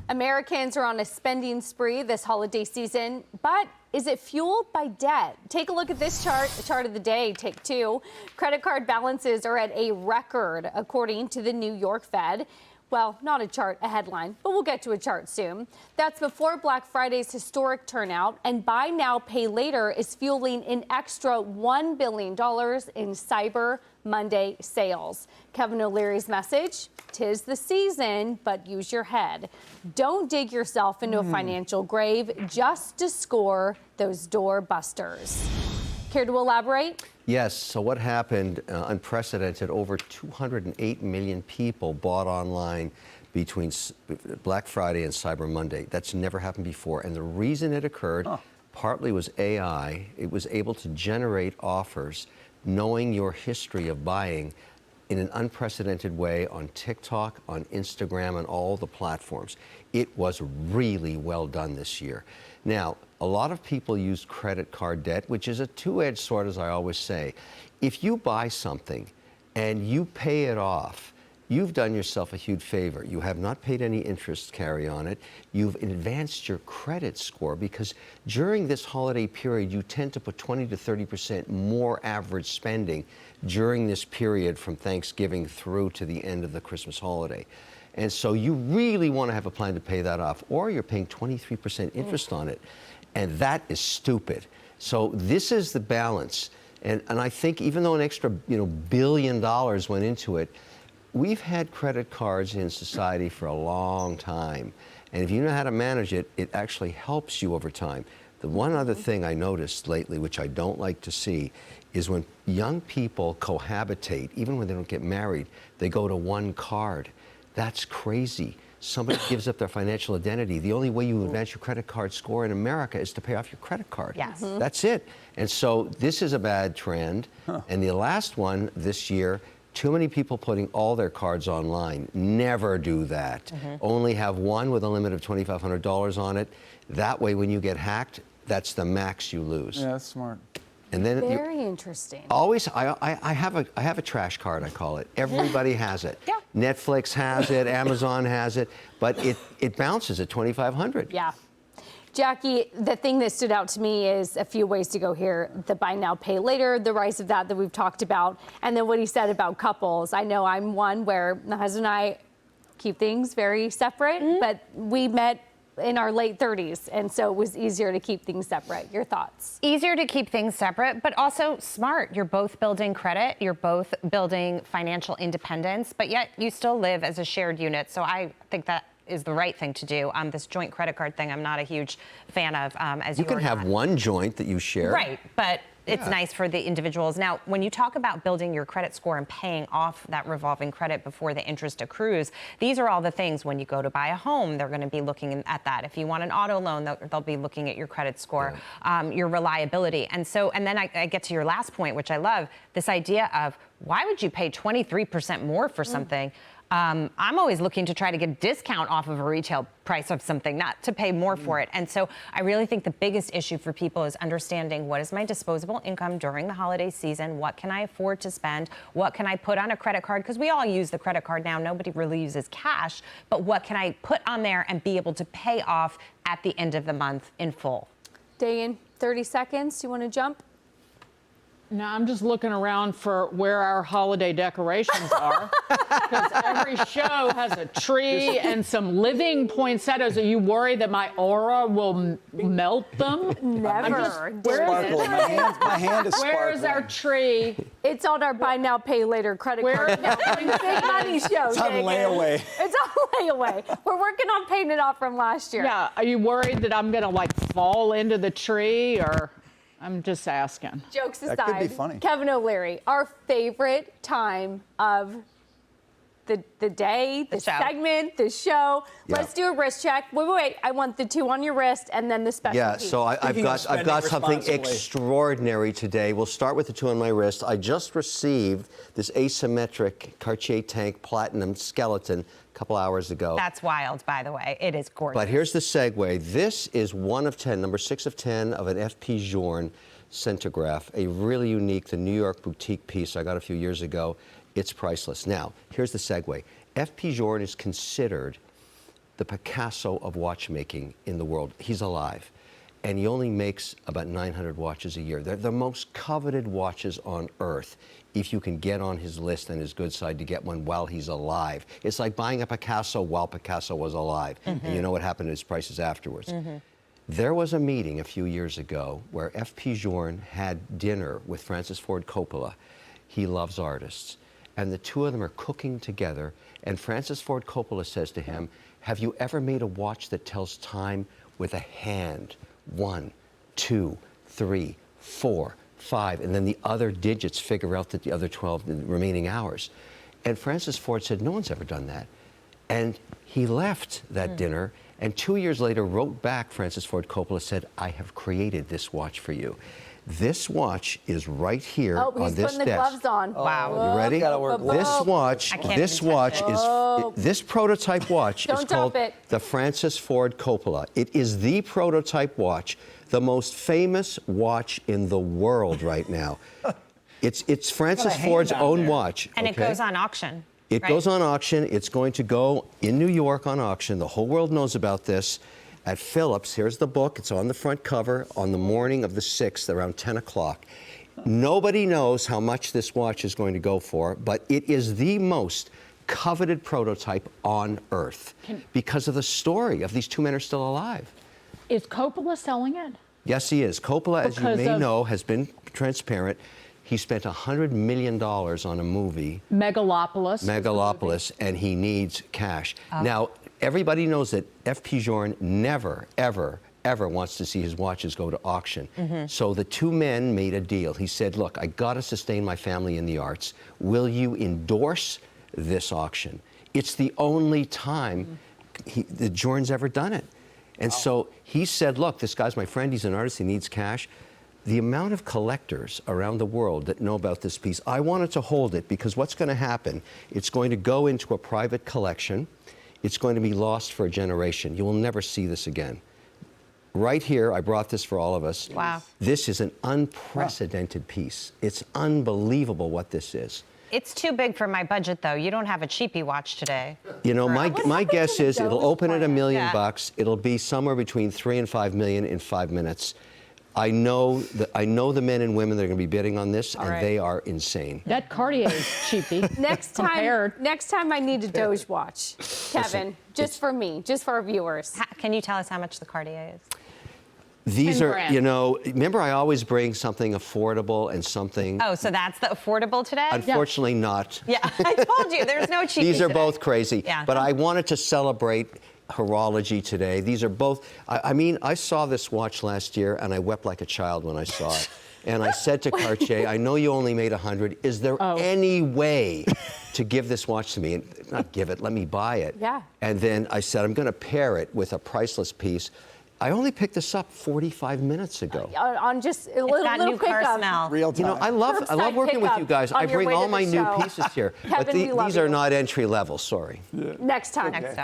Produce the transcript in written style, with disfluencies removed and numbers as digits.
Americans are on a spending spree this holiday season, but is it fueled by debt? Take a look at this chart of the day, take two. Credit card balances are at a record, according to the New York Fed. Well, not a chart, a headline, but we'll get to a chart soon. That's before Black Friday's historic turnout, and Buy Now, Pay Later is fueling an extra $1 billion in Cyber Monday sales. Kevin O'Leary's message: 'tis the season, but use your head. Don't dig yourself into a financial grave just to score those door busters. Care to elaborate? Yes. So what happened, unprecedented, over 208 million people bought online between Black Friday and Cyber Monday. That's never happened before. And the reason it occurred partly was AI. It was able to generate offers knowing your history of buying in an unprecedented way on TikTok, on Instagram, and all the platforms. It was really well done this year. Now, a lot of people use credit card debt, which is a two-edged sword, as I always say. If you buy something and you pay it off, you've done yourself a huge favor. You have not paid any interest carry on it. You've advanced your credit score, because during this holiday period, you tend to put 20 to 30% more average spending during this period from Thanksgiving through to the end of the Christmas holiday. And so you really want to have a plan to pay that off, or you're paying 23% interest on it. And that is stupid. So this is the balance. And I think even though an extra $1 billion went into it, we've had credit cards in society for a long time. And if you know how to manage it, it actually helps you over time. The one other thing I noticed lately, which I don't like to see, is when young people cohabitate, even when they don't get married, they go to one card. That's crazy. Somebody gives up their financial identity. The only way you advance your credit card score in America is to pay off your credit card. Yes. That's it. And so this is a bad trend. And the last one this year, too many people putting all their cards online. Never do that. Only have one with a limit of $2,500 on it. That way, when you get hacked, that's the max you lose. Yeah, that's smart. And then Very interesting. always, I have a trash card, I call it. Everybody has it. Yeah. Netflix has it, Amazon has it, but it bounces at $2,500. Yeah. Jackie, the thing that stood out to me is a few ways to go here. The Buy Now, Pay Later, the rise of that we've talked about, and then what he said about couples. I know I'm one where my husband and I keep things very separate, but we met in our late 30s, and so it was easier to keep things separate. Your thoughts? Easier to keep things separate, but also smart. You're both building credit, you're both building financial independence, but yet you still live as a shared unit. So I think that is the right thing to do. This joint credit card thing, I'm not a huge fan of. As you can have one joint that you share. Right, but it's nice for the individuals. Now, when you talk about building your credit score and paying off that revolving credit before the interest accrues, these are all the things. When you go to buy a home, they're going to be looking at that. If you want an auto loan, they'll be looking at your credit score, your reliability. And then I get to your last point, which I love, this idea of why would you pay 23% more for something? I'm always looking to try to get a discount off of a retail price of something, not to pay more for it. And so I really think the biggest issue for people is understanding, what is my disposable income during the holiday season? What can I afford to spend? What can I put on a credit card? Because we all use the credit card now. Nobody really uses cash. But what can I put on there and be able to pay off at the end of the month in full? Dayan, 30 seconds. You want to jump? No, I'm just looking around for where our holiday decorations are, because every show has a tree and some living poinsettias. Are you worried that my aura will melt them? Never. Sparkle. My hand is sparkling. Where is our tree? It's on our Buy Now, Pay Later credit card. Big money show. It's on layaway. It's on layaway. We're working on paying it off from last year. Yeah, are you worried that I'm going to fall into the tree, or? I'm just asking. Jokes aside, That could be funny. Kevin O'Leary, our favorite time of the day, the segment, the show. Yeah. Let's do a wrist check. Wait. I want the two on your wrist and then the special piece. So I've got something extraordinary today. We'll start with the two on my wrist. I just received this asymmetric Cartier Tank Platinum skeleton a couple hours ago. That's wild, by the way. It is gorgeous. But here's the segue. This is one of 10, number 6 of 10 of an F.P. Journe Centograph, a really unique, the New York boutique piece I got a few years ago. It's priceless. Now, here's the segue. F.P. Journe is considered the Picasso of watchmaking in the world. He's alive. And he only makes about 900 watches a year. They're the most coveted watches on earth if you can get on his list and his good side to get one while he's alive. It's like buying a Picasso while Picasso was alive. And you know what happened to his prices afterwards. There was a meeting a few years ago where F.P. Journe had dinner with Francis Ford Coppola. He loves artists. And the two of them are cooking together. And Francis Ford Coppola says to him, have you ever made a watch that tells time with a hand? 1, 2, 3, 4, 5, and then the other digits figure out that the other 12 the remaining hours. And Francis Ford said, no one's ever done that. And he left that dinner, and 2 years later wrote back, Francis Ford Coppola said, I have created this watch for you. This watch is right here Oh, on he's this putting the desk. gloves on. Wow. You ready? Gotta work. This watch is this prototype watch is Don't drop called it. the Francis Ford Coppola. It is the prototype watch, the most famous watch in the world right now. It's Francis hand Ford's down own there. watch. And it okay? goes on auction. It right? goes on auction. It's going to go in New York on auction. The whole world knows about this. At Phillips, here's the book. It's on the front cover on the morning of the 6th, around 10 o'clock. Nobody knows how much this watch is going to go for, but it is the most coveted prototype on Earth because of the story of these two men are still alive. Is Coppola selling it? Yes, he is. Coppola, as you Because may of- know, has been transparent. He spent $100 million on a movie, Megalopolis. and he needs cash. Now, everybody knows that F.P. Journe never, ever, ever wants to see his watches go to auction. So the two men made a deal. He said, look, I got to sustain my family in the arts. Will you endorse this auction? It's the only time that Journe's ever done it. And so he said, look, this guy's my friend. He's an artist. He needs cash. The amount of collectors around the world that know about this piece, I wanted to hold it because what's going to happen, it's going to go into a private collection. It's going to be lost for a generation. You will never see this again. Right here, I brought this for all of us. Wow. This is an unprecedented piece. It's unbelievable what this is. It's too big for my budget, though. You don't have a cheapie watch today. You know, my happened guess to the is it'll Doge open at $1 million Yeah. bucks. It'll be somewhere between 3 and 5 million in 5 minutes. I know the men and women that are going to be bidding on this, and right. they are insane. That Cartier is cheapy. Next time I need a Doge watch, Kevin, just for me, just for our viewers. Can you tell us how much the Cartier is? These 10 are, grand. you know, remember I always bring something affordable and something, Oh, so that's the affordable today? unfortunately not. Yeah, I told you, there's no cheapie These are today. both crazy. Yeah. But I wanted to celebrate horology today. These are both, I mean, I saw this watch last year and I wept like a child when I saw it. And I said to Cartier, I know you only made 100. Is there any way to give this watch to me? And not give it, let me buy it. Yeah. And then I said, I'm going to pair it with a priceless piece. I only picked this up 45 minutes ago. On just a It's little, got little new car pickup. smell. Real time. You know, I love Curbside working with pickup you guys. on I your bring way to all the my new show. pieces here. Kevin, But we love these are you. not entry level, sorry. Next time. Next time.